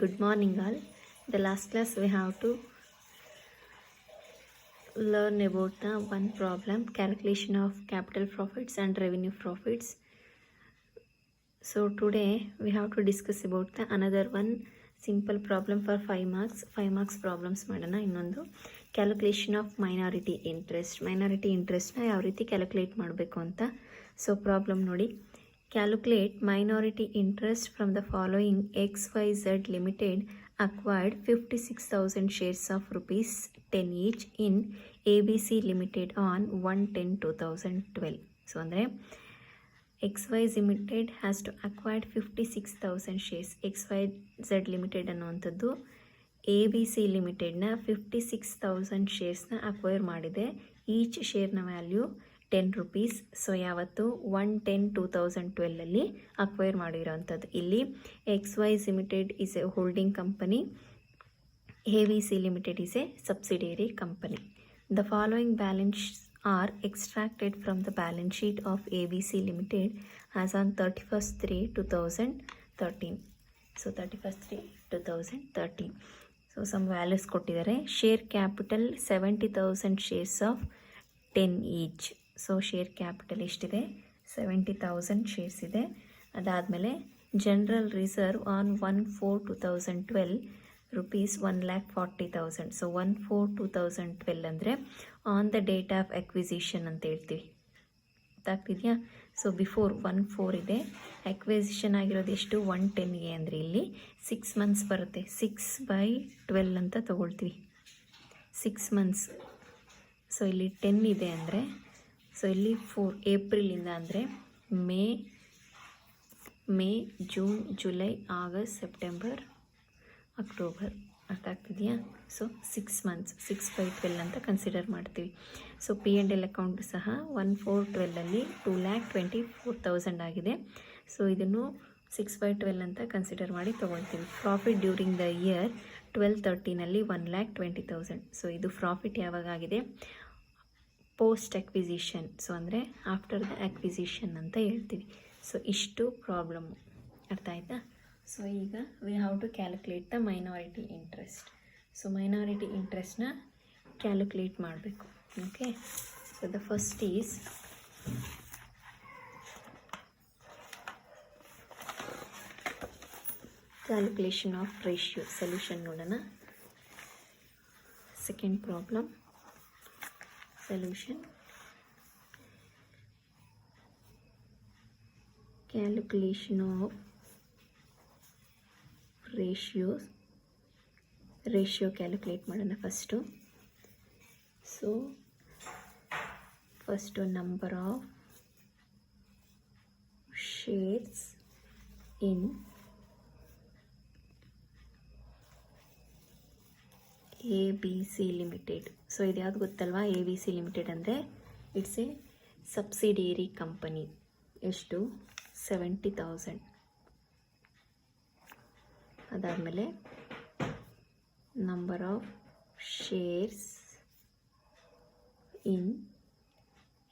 Good morning all. The last class we have to learn about the one problem, calculation of capital profits and revenue profits. So today we have to discuss about the another one simple problem for 5 marks. 5 marks problems ಮಾಡೋಣ. ಇನ್ನೊಂದು calculation of minority ಇಂಟ್ರೆಸ್ಟ್ನ ಯಾವ ರೀತಿ calculate ಮಾಡಬೇಕು ಅಂತ. So problem ನೋಡಿ. Calculate minority interest from the following XYZ Limited acquired 56,000 shares of rupees 10 each in ABC Limited on 1/10/2012. So ಅಂದರೆ XYZ Limited has to acquired 56,000 shares. XYZ Limited ಅನ್ನುವಂಥದ್ದು ABC ಲಿಮಿಟೆಡ್ನ 56,000 ಶೇರ್ಸ್ನ acquire ಮಾಡಿದೆ. Each ಶೇರ್ನ value 10 rupees. So ಯಾವತ್ತು 1/10/2012 acquire ಮಾಡಿರೋವಂಥದ್ದು. ಇಲ್ಲಿ XYZ limited is a holding company, ABC limited is a subsidiary company. The following balances are extracted from the balance sheet of ABC limited as on 31/3/2013. So 31/3/2013. So some values ಕೊಟ್ಟಿದ್ದಾರೆ. Share capital 70,000 shares of 10 each. So share capital ಎಷ್ಟಿದೆ? 70,000 shares ಇದೆ. ಅದಾದಮೇಲೆ general reserve on 1/4/2012 rupees 1,40,000. So 1/4/2012 ಅಂದರೆ on the date of acquisition ಅಂತ ಹೇಳ್ತೀವಿ. ಗೊತ್ತಾಗ್ತಿದೆಯಾ? So before 1/4 ಇದೆ, acquisition ಆಗಿರೋದು ಎಷ್ಟು? 1/10ಗೆ. ಅಂದರೆ ಇಲ್ಲಿ 6 ಮಂತ್ಸ್ ಬರುತ್ತೆ. 6/12 ಅಂತ ತಗೊಳ್ತೀವಿ, 6 ಮಂತ್ಸ್. ಸೊ ಇಲ್ಲಿ 10 ಇದೆ ಅಂದರೆ, ಸೊ ಇಲ್ಲಿ 4 ಏಪ್ರಿಲಿಂದ ಅಂದರೆ May, June, July, August, September, October. ಅರ್ಥ ಆಗ್ತಿದೆಯಾ? ಸೊ 6 ಮಂತ್ಸ್, 6/12 ಅಂತ ಕನ್ಸಿಡರ್ ಮಾಡ್ತೀವಿ. ಸೊ P&L ಅಕೌಂಟ್ ಸಹ 1/4/12 2,24,000 ಆಗಿದೆ. ಸೊ ಇದನ್ನು 6/12 ಅಂತ ಕನ್ಸಿಡರ್ ಮಾಡಿ ತೊಗೊಳ್ತೀವಿ. Profit during the year 12/13 1,20,000. So ಇದು ಪ್ರಾಫಿಟ್ ಯಾವಾಗ ಆಗಿದೆ? Post acquisition. ಸೊ ಅಂದರೆ ಆಫ್ಟರ್ ದ ಅಕ್ವಿಸಿಷನ್ ಅಂತ ಹೇಳ್ತೀವಿ. ಸೊ ಇಷ್ಟು ಪ್ರಾಬ್ಲಮ್ಮು. ಅರ್ಥ ಆಯ್ತಾ? ಸೊ ಈಗ we have to calculate the minority interest. So minority ಇಂಟ್ರೆಸ್ಟ್ನ ಕ್ಯಾಲ್ಕುಲೇಟ್ ಮಾಡಬೇಕು. Okay. So the first is calculation of ratio. Solution ನೋಡೋಣ. Second problem solution. Calculation of ratios. Ratio calculate ಮಾಡೋಣ first. So first number of shares in ABC limited. So ಇದು ಯಾವುದು ಗೊತ್ತಲ್ವಾ? ABC limited ಅಂದರೆ it's a subsidiary company. ಎಷ್ಟು? 70,000. ಅದಾದಮೇಲೆ number of shares in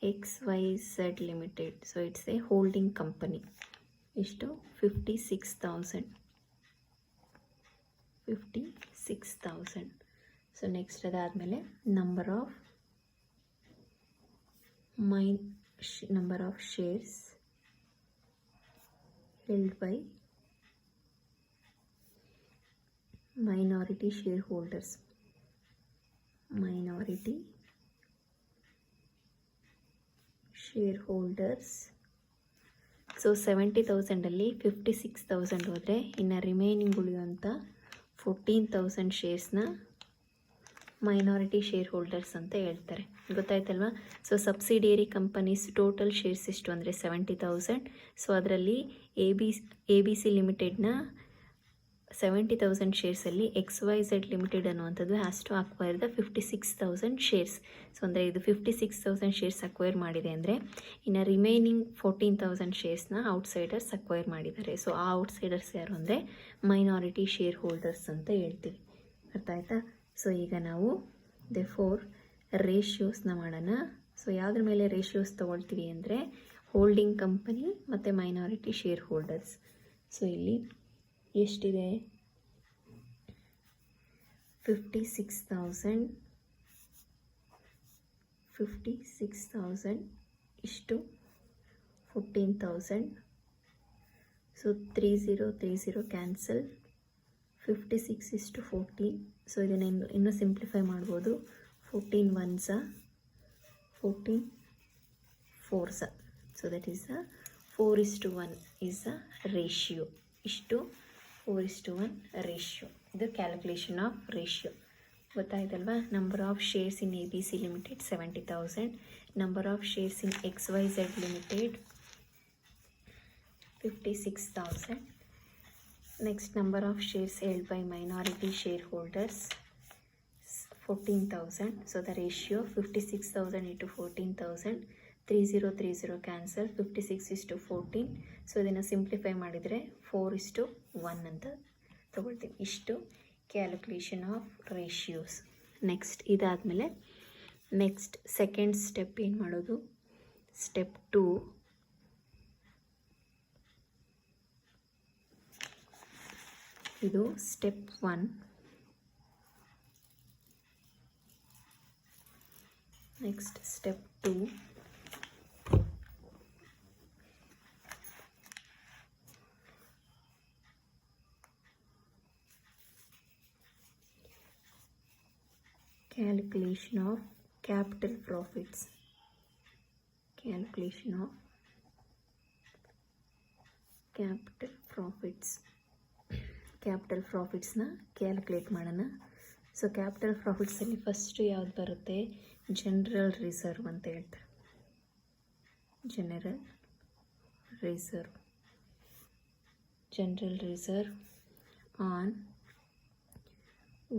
XYZ limited. So it's a holding company. ಎಷ್ಟು? 56,000. So next ಅದಾದಮೇಲೆ number of shares held by minority share holders. So 70,000 56,000 ಹೋದರೆ ಇನ್ನು ರಿಮೈನಿಂಗ್ ಉಳಿಯುವಂಥ 14,000 ಶೇರ್ಸ್ನ ಮೈನಾರಿಟಿ ಶೇರ್ ಹೋಲ್ಡರ್ಸ್ ಅಂತ ಹೇಳ್ತಾರೆ. ಗೊತ್ತಾಯ್ತಲ್ವಾ? So subsidiary companies total shares ಎಷ್ಟು ಅಂದರೆ 70,000. ಸೊ ಅದರಲ್ಲಿ ABC ಲಿಮಿಟೆಡ್ನ 70,000 ಶೇರ್ಸಲ್ಲಿ XYZ ಲಿಮಿಟೆಡ್ ಅನ್ನುವಂಥದ್ದು has to acquire the 56,000 shares. So ಅಂದರೆ ಇದು 56,000 ಶೇರ್ಸ್ ಅಕ್ವೈರ್ ಮಾಡಿದೆ ಅಂದರೆ ಇನ್ನು ರಿಮೈನಿಂಗ್ 14,000 ಶೇರ್ಸ್ನ ಔಟ್ಸೈಡರ್ಸ್ ಅಕ್ವೈರ್ ಮಾಡಿದ್ದಾರೆ. ಸೊ ಆ ಔಟ್ಸೈಡರ್ಸ್ ಯಾರು ಅಂದರೆ ಮೈನಾರಿಟಿ ಶೇರ್ ಹೋಲ್ಡರ್ಸ್ ಅಂತ ಹೇಳ್ತೀವಿ. ಅರ್ಥ ಆಯ್ತಾ? ಸೊ ಈಗ ನಾವು ದೇರ್ಫೋರ್ ರೇಷಿಯೋಸ್ನ ಮಾಡೋಣ. ಸೊ ಯಾವುದ್ರ ಮೇಲೆ ರೇಷಿಯೋಸ್ ತೊಗೊಳ್ತೀವಿ ಅಂದರೆ ಹೋಲ್ಡಿಂಗ್ ಕಂಪನಿ ಮತ್ತು ಮೈನಾರಿಟಿ ಶೇರ್ ಹೋಲ್ಡರ್ಸ್. ಸೊ ಇಲ್ಲಿ ಎಷ್ಟಿದೆ? 56,000 ಇಷ್ಟು 14,000. So 30 cancel. 56 is to 14. So ಇದನ್ನು ಇನ್ನೂ ಸಿಂಪ್ಲಿಫೈ ಮಾಡ್ಬೋದು. 14 ones are 14 fours are. So that is a 4:1 is a ratio. ಇಷ್ಟು 4:1 ರೇಷಿಯೋ. ಇದು ಕ್ಯಾಲ್ಕುಲೇಷನ್ ಆಫ್ ರೇಷಿಯೋ ಗೊತ್ತಾಯ್ತಲ್ವಾ. Number of shares in ABC limited 70,000. Number of shares in XYZ limited 56,000. Next, number of shares held by minority shareholders 14,000. So the ratio 56,000 into 14,000. 30 cancel. 56 is to 14. So ಇದನ್ನು simplify ಮಾಡಿದರೆ 4:1 ಅಂತ ತಗೊಳ್ತೀವಿ. ಇಷ್ಟು calculation of ratios. Next ಇದಾದಮೇಲೆ next second step ಏನು ಮಾಡೋದು, step 2. ಇದು step 1. Next step 2. Calculation of capital profits. Calculation of capital profits. Capital ಪ್ರಾಫಿಟ್ಸ್ನ ಕ್ಯಾಲ್ಕುಲೇಟ್ ಮಾಡೋಣ. ಸೊ ಕ್ಯಾಪಿಟಲ್ ಪ್ರಾಫಿಟ್ಸಲ್ಲಿ ಫಸ್ಟು ಯಾವ್ದು ಬರುತ್ತೆ, ಜನರಲ್ ರಿಸರ್ವ್ ಅಂತ ಹೇಳ್ತಾರೆ. General reserve on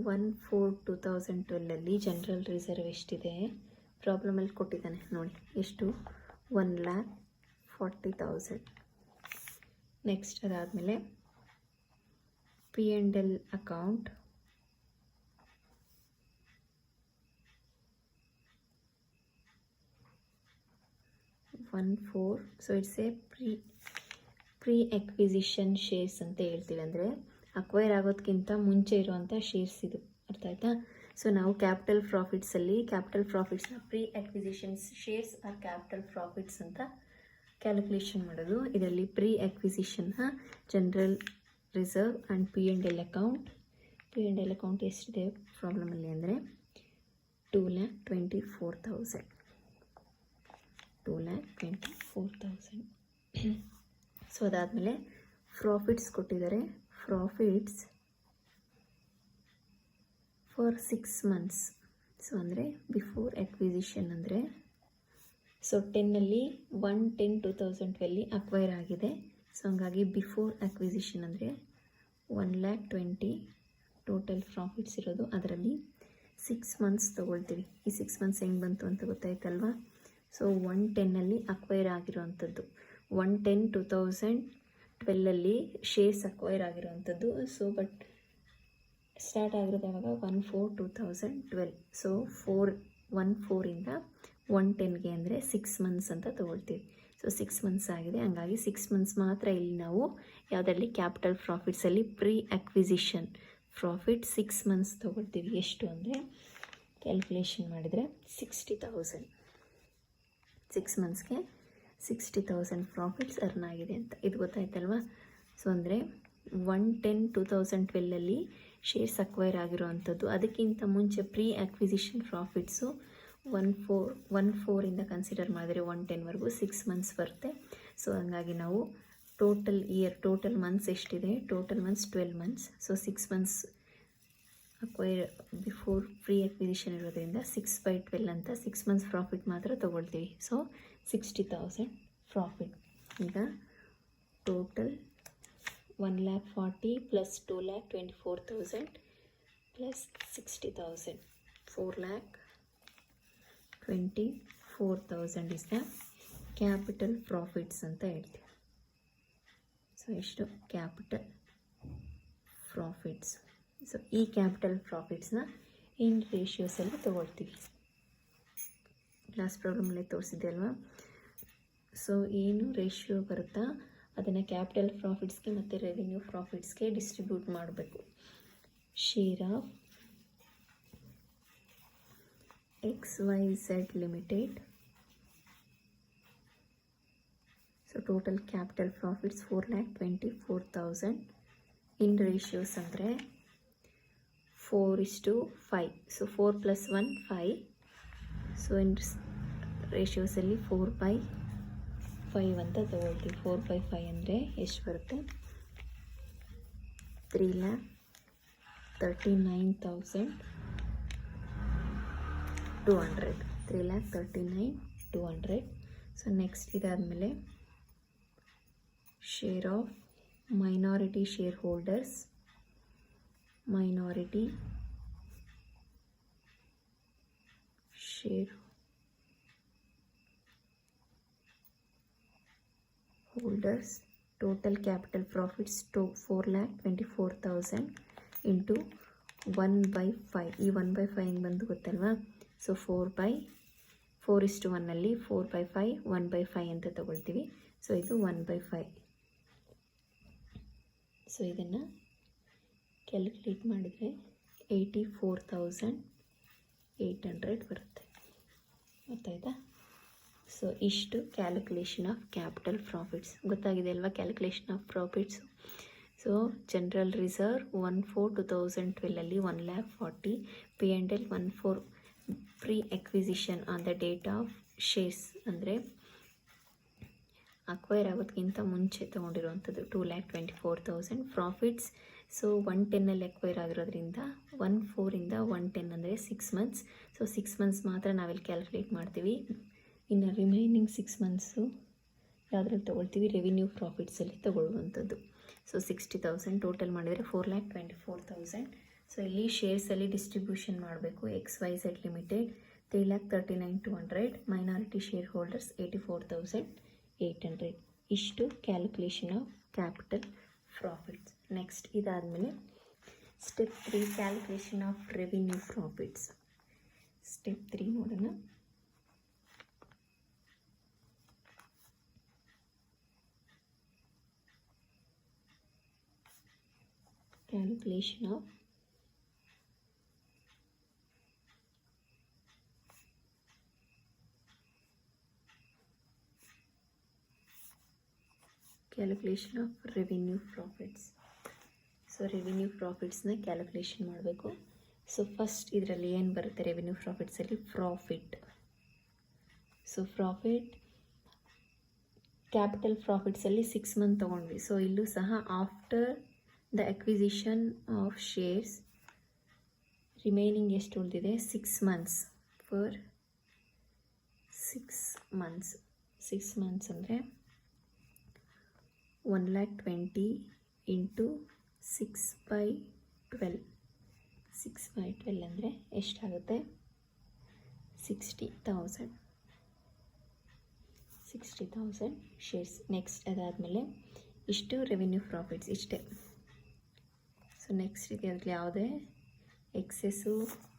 1/4/2012 general reserve ಎಷ್ಟಿದೆ, ಪ್ರಾಬ್ಲಮಲ್ಲಿ ಕೊಟ್ಟಿದ್ದಾನೆ ನೋಡಿ, ಎಷ್ಟು 1,40,000. ನೆಕ್ಸ್ಟ್ ಅದಾದಮೇಲೆ P&L account 1/4. So it's a pre acquisition shares ಅಂತ ಹೇಳ್ತೀವಿ. ಅಂದರೆ ಅಕ್ವೈರ್ ಆಗೋದಕ್ಕಿಂತ ಮುಂಚೆ ಇರುವಂಥ ಶೇರ್ಸ್ ಇದು, ಅರ್ಥ ಆಯ್ತಾ. ಸೊ ನಾವು ಕ್ಯಾಪಿಟಲ್ ಪ್ರಾಫಿಟ್ಸ್ನ pre acquisitions shares are capital profits ಅಂತ ಕ್ಯಾಲ್ಕುಲೇಷನ್ ಮಾಡೋದು. ಇದರಲ್ಲಿ ಪ್ರೀ ಅಕ್ವಿಸಿಷನ್ನ general reserve and P&L account. P&L account ಎಷ್ಟಿದೆ ಪ್ರಾಬ್ಲಮಲ್ಲಿ ಅಂದರೆ 2,24,000. 2,24,000. ಸೊ ಅದಾದಮೇಲೆ ಪ್ರಾಫಿಟ್ಸ್ ಕೊಟ್ಟಿದ್ದಾರೆ. Profits for 6 months. ಸೊ ಅಂದರೆ ಬಿಫೋರ್ ಅಕ್ವಿಸಿಷನ್ ಅಂದರೆ, ಸೊ 10ಅಲ್ಲಿ 1/10/2012 ಅಕ್ವೈರ್ ಆಗಿದೆ. ಸೊ ಹಂಗಾಗಿ ಬಿಫೋರ್ ಅಕ್ವಿಸಿಷನ್ ಅಂದರೆ 1,20,000 ಟೋಟಲ್ ಪ್ರಾಫಿಟ್ಸ್ ಇರೋದು. ಅದರಲ್ಲಿ 6 months ತೊಗೊಳ್ತೀವಿ. ಈ 6 months ಹೆಂಗೆ ಬಂತು ಅಂತ ಗೊತ್ತಾಯ್ತಲ್ವಾ. ಸೊ 110ಅಲ್ಲಿ ಅಕ್ವೈರ್ ಆಗಿರೋವಂಥದ್ದು, 1/10/2012 ಶೇರ್ಸ್ ಅಕ್ವೈರ್ ಆಗಿರೋವಂಥದ್ದು. ಸೊ ಬಟ್ ಸ್ಟಾರ್ಟ್ ಆಗಿರೋದು ಯಾವಾಗ, 1/4/2012. ಸೊ 1/4ಇಂದ 110ಗೆ ಅಂದರೆ 6 months ಅಂತ ತೊಗೊಳ್ತೀವಿ. ಸೊ 6 months ಆಗಿದೆ, ಹಂಗಾಗಿ 6 months ಮಾತ್ರ ಇಲ್ಲಿ ನಾವು ಯಾವುದರಲ್ಲಿ ಕ್ಯಾಪಿಟಲ್ ಪ್ರಾಫಿಟ್ಸಲ್ಲಿ ಪ್ರೀ ಅಕ್ವಿಸಿಷನ್ ಪ್ರಾಫಿಟ್ 6 months ತೊಗೊಳ್ತೀವಿ. ಎಷ್ಟು ಅಂದರೆ ಕ್ಯಾಲ್ಕುಲೇಷನ್ ಮಾಡಿದರೆ 60,000. 6 monthsಗೆ 60,000 ಪ್ರಾಫಿಟ್ಸ್ ಅರ್ನ್ ಆಗಿದೆ ಅಂತ. ಇದು ಗೊತ್ತಾಯ್ತಲ್ವಾ. ಸೊ ಅಂದರೆ 1/10/2012 ಶೇರ್ಸ್ ಅಕ್ವೈರ್ ಆಗಿರೋವಂಥದ್ದು. ಅದಕ್ಕಿಂತ ಮುಂಚೆ ಪ್ರೀ ಅಕ್ವಿಸಿಷನ್ ಪ್ರಾಫಿಟ್ಸು 1/4ಇಂದ ಕನ್ಸಿಡರ್ ಮಾಡಿದರೆ 110ವರೆಗೂ 6 months ಬರುತ್ತೆ. ಸೊ ಹಂಗಾಗಿ ನಾವು ಟೋಟಲ್ ಮಂತ್ಸ್ ಎಷ್ಟಿದೆ, total months 12 months. So 6 months acquire before pre acquisition ಇರೋದ್ರಿಂದ 6/12 ಅಂತ 6 months ಪ್ರಾಫಿಟ್ ಮಾತ್ರ ತೊಗೊಳ್ತೀವಿ. So 60,000 profit. ಈಗ total 1,40,000 plus 2,24,000 plus 60,000 4,24,000 is the capital profits ಅಂತ ಹೇಳ್ತೀವಿ. ಸೊ ಎಷ್ಟು ಕ್ಯಾಪಿಟಲ್ ಪ್ರಾಫಿಟ್ಸ್. ಸೊ ಈ ಕ್ಯಾಪಿಟಲ್ ಪ್ರಾಫಿಟ್ಸ್ನ ಇನ್ ರೇಷಿಯೋಸಲ್ಲಿ ತೊಗೊಳ್ತೀವಿ. ಲಾಸ್ಟ್ ಪ್ರಾಬ್ಲಮಲ್ಲೇ ತೋರಿಸಿದ್ದೆ ಅಲ್ವಾ. ಸೊ ಏನು ರೇಷಿಯೋ ಬರುತ್ತಾ ಅದನ್ನು ಕ್ಯಾಪಿಟಲ್ ಪ್ರಾಫಿಟ್ಸ್ಗೆ ಮತ್ತು ರೆವಿನ್ಯೂ ಪ್ರಾಫಿಟ್ಸ್ಗೆ ಡಿಸ್ಟ್ರಿಬ್ಯೂಟ್ ಮಾಡಬೇಕು. Share of XYZ Limited. So total capital profits 4,24,000. In ratios ಅಂದರೆ 4:5. ಸೊ 4 + 1 5. ಸೊ ಇನ್ ರೇಷಿಯೋಸ್ ಅಲ್ಲಿ 4/5 ಅಂತ ತಗೊಳ್ತೀವಿ. 4/5 ಅಂದರೆ ಎಷ್ಟು ಬರುತ್ತೆ? 3,39,200. 3,39,200. ಸೊ ನೆಕ್ಸ್ಟ್ ಇದಾದಮೇಲೆ share of minority shareholders, minority shareholders, total capital profits to 4,24,000 into 1/5. ಈ 1/5 ಬಂದು ಗೊತ್ತಲ್ವಾ? ಸೊ 4/1 ಅಲ್ಲಿ 4/5 1/5 ಅಂತ ತಗೊಳ್ತೀವಿ. ಸೊ ಇದು 1/5. ಸೊ ಇದನ್ನು ಕ್ಯಾಲ್ಕುಲೇಟ್ ಮಾಡಿದರೆ 84,800 ಬರುತ್ತೆ. ಗೊತ್ತಾಯ್ತಾ? ಸೊ ಇಷ್ಟು ಕ್ಯಾಲ್ಕುಲೇಷನ್ ಆಫ್ ಕ್ಯಾಪಿಟಲ್ ಪ್ರಾಫಿಟ್ಸ್. ಗೊತ್ತಾಗಿದೆ ಅಲ್ವಾ calculation of profits? So general reserve 1/4/2012 1,40,000. P&L 1/4 pre acquisition on the date of shares ಅಂದರೆ ಅಕ್ವೈರ್ ಆಗೋದಕ್ಕಿಂತ ಮುಂಚೆ ತೊಗೊಂಡಿರುವಂಥದ್ದು 2,24,000. ಪ್ರಾಫಿಟ್ಸ್ ಸೊ 110 ಅಕ್ವೈರ್ ಆಗಿರೋದ್ರಿಂದ 1/4 110 ಅಂದರೆ 6 months. ಸೊ 6 months ಮಾತ್ರ ನಾವಿಲ್ಲಿ ಕ್ಯಾಲ್ಕುಲೇಟ್ ಮಾಡ್ತೀವಿ. ಇನ್ನು ರಿಮೈನಿಂಗ್ 6 months ಯಾವುದ್ರಲ್ಲಿ ತೊಗೊಳ್ತೀವಿ? ರೆವಿನ್ಯೂ ಪ್ರಾಫಿಟ್ಸಲ್ಲಿ ತೊಗೊಳ್ಳುವಂಥದ್ದು. ಸೊ 60,000 ಟೋಟಲ್ ಮಾಡಿದರೆ 4,24,000. ಸೊ ಇಲ್ಲಿ ಶೇರ್ಸಲ್ಲಿ ಡಿಸ್ಟ್ರಿಬ್ಯೂಷನ್ ಮಾಡಬೇಕು. XYZ limited 3,39,200, minority share holders 84,800. ಇಷ್ಟು calculation of capital profits. Next ಇದಾದಮೇಲೆ step 3 calculation of revenue profits. Step 3 ನೋಡೋಣ. Calculation of calculation of revenue profits. So revenue ಪ್ರಾಫಿಟ್ಸ್ನ ಕ್ಯಾಲ್ಕುಲೇಷನ್ ಮಾಡಬೇಕು. ಸೊ ಫಸ್ಟ್ ಇದರಲ್ಲಿ ಏನು ಬರುತ್ತೆ ರೆವಿನ್ಯೂ ಪ್ರಾಫಿಟ್ಸಲ್ಲಿ? ಪ್ರಾಫಿಟ್. ಸೊ ಪ್ರಾಫಿಟ್ ಕ್ಯಾಪಿಟಲ್ ಪ್ರಾಫಿಟ್ಸಲ್ಲಿ 6 months ತೊಗೊಂಡ್ವಿ. ಸೊ ಇಲ್ಲೂ ಸಹ after the acquisition of shares remaining ಎಷ್ಟು ಉಳಿದಿದೆ? 6 months. For 6 months. 6 months ಅಂದರೆ 1,20,000 into 6/12. 6/12 ಅಂದರೆ ಎಷ್ಟಾಗುತ್ತೆ? 60,000. 60,000 ಶೇರ್ಸ್. ನೆಕ್ಸ್ಟ್ ಅದಾದಮೇಲೆ ಇಷ್ಟು ರೆವಿನ್ಯೂ ಪ್ರಾಫಿಟ್ಸ್ ಇಷ್ಟೇ. ಸೊ ನೆಕ್ಸ್ಟ್ ಇದೆ ಅದರಲ್ಲಿ ಯಾವುದೇ ಎಕ್ಸೆಸ್ಸು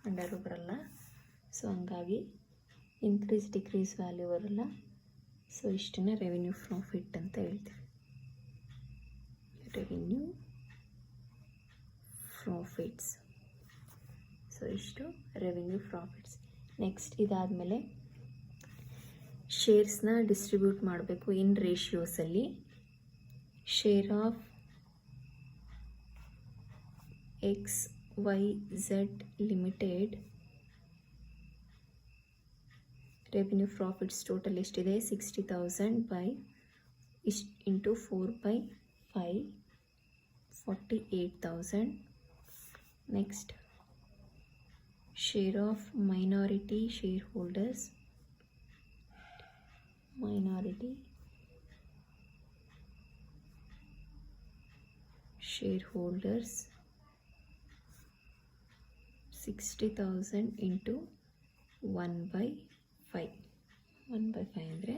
ಅಂಡರು ಬರಲ್ಲ. ಸೊ ಹಂಗಾಗಿ ಇನ್ಕ್ರೀಸ್ ಡಿಕ್ರೀಸ್ ವ್ಯಾಲ್ಯೂ ಬರಲ್ಲ. ಸೊ ಇಷ್ಟನ್ನು ರೆವಿನ್ಯೂ ಪ್ರಾಫಿಟ್ ಅಂತ ಹೇಳ್ತೀವಿ. Revenue profits. ಸೊ ಇಷ್ಟು ರೆವಿನ್ಯೂ ಪ್ರಾಫಿಟ್ಸ್. ನೆಕ್ಸ್ಟ್ ಇದಾದಮೇಲೆ ಶೇರ್ಸ್ನ ಡಿಸ್ಟ್ರಿಬ್ಯೂಟ್ ಮಾಡಬೇಕು ಇನ್ ರೇಷಿಯೋಸಲ್ಲಿ. Share of XYZ limited revenue profits total ಎಷ್ಟಿದೆ? 60,000 by into 4/5 48,000. Next, share of minority shareholders. Minority shareholders 60,000 into 1/5. 1/5 ಅಂದರೆ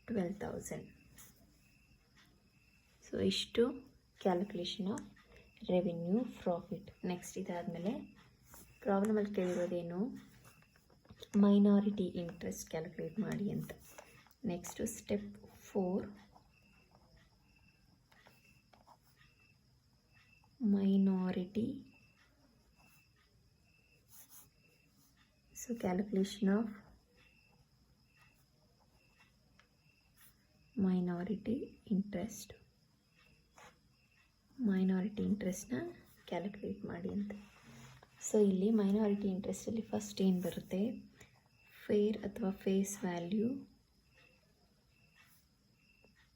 12,000. ಸೊ ಇಷ್ಟು calculation of revenue profit. Next ಇದಾದಮೇಲೆ ಪ್ರಾಬ್ಲಮಲ್ಲಿ ಕೇಳಿರೋದೇನು? ಮೈನಾರಿಟಿ ಇಂಟ್ರೆಸ್ಟ್ ಕ್ಯಾಲ್ಕುಲೇಟ್ ಮಾಡಿ ಅಂತ. Next step 4 minority so calculation of minority ಇಂಟ್ರೆಸ್ಟ್ನ calculate ಮಾಡಿ ಅಂತ. ಸೊ ಇಲ್ಲಿ ಮೈನಾರಿಟಿ ಇಂಟ್ರೆಸ್ಟಲ್ಲಿ ಫಸ್ಟ್ ಏನು ಬರುತ್ತೆ, ಫೇರ್ ಅಥವಾ ಫೇಸ್ ವ್ಯಾಲ್ಯೂ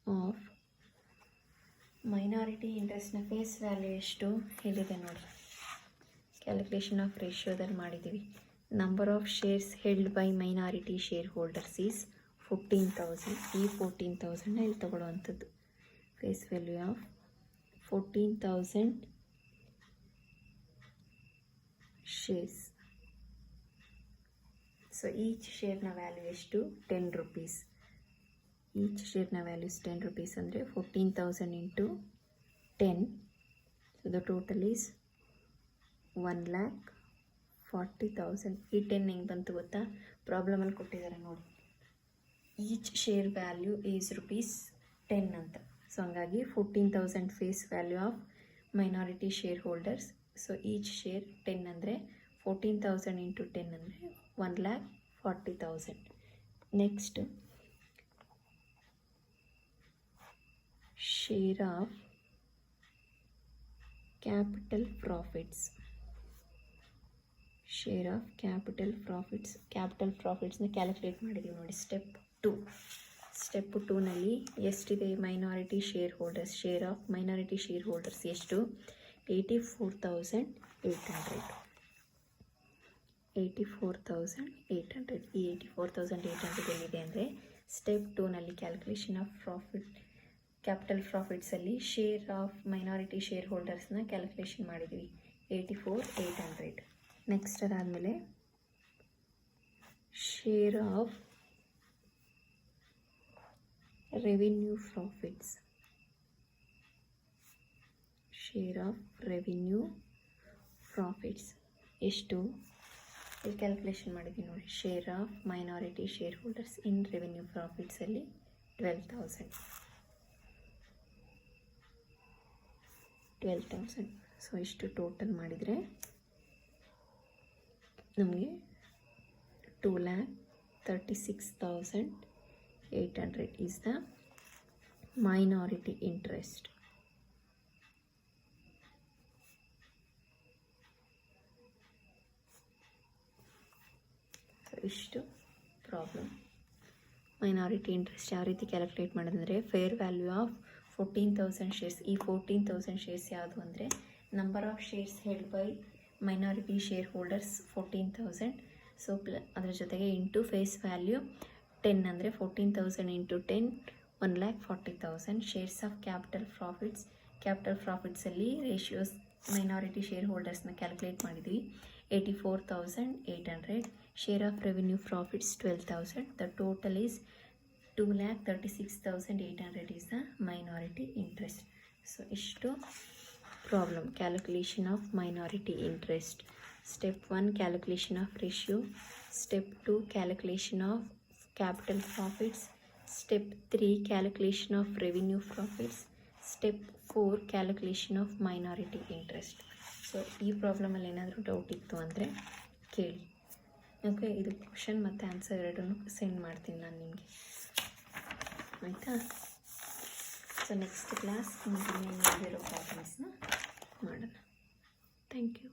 ಆಫ್ ಮೈನಾರಿಟಿ ಇಂಟ್ರೆಸ್ಟ್ನ ಫೇಸ್ ವ್ಯಾಲ್ಯೂ ಎಷ್ಟು ಇಲ್ಲಿದೆ ನೋಡಿ. ಕ್ಯಾಲ್ಕುಲೇಷನ್ ಆಫ್ ರೇಷಿಯೋದಲ್ಲಿ ಮಾಡಿದ್ದೀವಿ. Number of shares held by minority share holders is 14,000. ಈ 14,000ನ ಇಲ್ಲಿ ತಗೊಳ್ಳುವಂಥದ್ದು. Face value of 14,000 shares. So each ಶೇರ್ನ ವ್ಯಾಲ್ಯೂ ಎಷ್ಟು, 10 rupees. ಈಚ್ ಶೇರ್ನ ವ್ಯಾಲ್ಯೂಸ್ 10 rupees ಅಂದರೆ 14,000 into 10. So the total is 1,40,000. ಈ 10 ಹೆಂಗೆ ಬಂತು ಗೊತ್ತಾ, ಪ್ರಾಬ್ಲಮಲ್ಲಿ ಕೊಟ್ಟಿದ್ದಾರೆ ನೋಡಿ. ಈಚ್ ಶೇರ್ ವ್ಯಾಲ್ಯೂ ಈಸ್ ₹10 ಅಂತ. ಸೊ ಹಂಗಾಗಿ 14,000 face value of minority share holders. So each share 10 ಅಂದರೆ 14,000 into 10 ಅಂದರೆ 1,40,000. Next share of capital profits. Capital ಪ್ರಾಫಿಟ್ಸ್ನ ಕ್ಯಾಲ್ಕುಲೇಟ್ ಮಾಡಿದ್ದೀವಿ ನೋಡಿ. ಸ್ಟೆಪ್ 2ನಲ್ಲಿ ಎಷ್ಟಿದೆ minority share holders, share of minority share holders ಎಷ್ಟು, 84,800. ಈ 84,800 ಎಲ್ಲಿದೆ ಅಂದರೆ ಸ್ಟೆಪ್ 2ನಲ್ಲಿ ಕ್ಯಾಲ್ಕುಲೇಷನ್ ಆಫ್ ಕ್ಯಾಪಿಟಲ್ ಪ್ರಾಫಿಟ್ಸಲ್ಲಿ ಶೇರ್ ಆಫ್ ಮೈನಾರಿಟಿ ಶೇರ್ ಹೋಲ್ಡರ್ಸ್ನ ಕ್ಯಾಲ್ಕುಲೇಷನ್ ಮಾಡಿದ್ದೀವಿ, 84,800. ನೆಕ್ಸ್ಟ್ ಅದಾದಮೇಲೆ ಶೇರ್ ಆಫ್ ರೆವಿನ್ಯೂ ಪ್ರಾಫಿಟ್ಸ್ ಎಷ್ಟು ಇಲ್ಲಿ ಕ್ಯಾಲ್ಕುಲೇಷನ್ ಮಾಡಿದ್ದೀವಿ ನೋಡಿ. Share of minority share holders in revenue ಪ್ರಾಫಿಟ್ಸಲ್ಲಿ 12,000. ಸೊ ಇಷ್ಟು ಟೋಟಲ್ ಮಾಡಿದರೆ ನಮಗೆ 2,36,800 is the minority interest. So ಇಷ್ಟು ಪ್ರಾಬ್ಲಮ್. ಮೈನಾರಿಟಿ ಇಂಟ್ರೆಸ್ಟ್ ಯಾವ ರೀತಿ ಕ್ಯಾಲ್ಕುಲೇಟ್ ಮಾಡೋದಂದರೆ ಫೇರ್ ವ್ಯಾಲ್ಯೂ ಆಫ್ 14,000 ಶೇರ್ಸ್. ಈ 14,000 ಶೇರ್ಸ್ ಯಾವುದು ಅಂದರೆ number of shares held by minority share holders 14,000. So ಅದರ ಜೊತೆಗೆ ಇಂಟು ಫೇಸ್ ವ್ಯಾಲ್ಯೂ 10 ಅಂದರೆ 14,000 into 10 1,40,000. ಶೇರ್ಸ್ ಆಫ್ ಕ್ಯಾಪಿಟಲ್ ಪ್ರಾಫಿಟ್ಸಲ್ಲಿ ರೇಷಿಯೋಸ್ ಮೈನಾರಿಟಿ ಶೇರ್ ಹೋಲ್ಡರ್ಸ್ನ ಕ್ಯಾಲ್ಕುಲೇಟ್ ಮಾಡಿದ್ವಿ, 84,800. Share of revenue profits 12,000. The total is 2,36,800 is the minority interest. So ಇಷ್ಟು problem, calculation of minority interest. Step 1 calculation of ratio, step 2 calculation of capital profits, step 3 calculation of revenue profits, step 4 calculation of minority interest. So ಈ ಪ್ರಾಬ್ಲಮಲ್ಲಿ ಏನಾದರೂ doubt ಇತ್ತು ಅಂದರೆ ಕೇಳಿ. Okay, ಇದು question ಮತ್ತು answer ಎರಡನ್ನೂ ಸೆಂಡ್ ಮಾಡ್ತೀನಿ ನಾನು ನಿಮಗೆ, ಆಯಿತಾ? ಸೊ ನೆಕ್ಸ್ಟ್ ಕ್ಲಾಸ್ ಮುಂದಿನ ಪ್ರಾಬ್ಲಮ್ಸ್ನ ಮಾಡೋಣ. Thank you.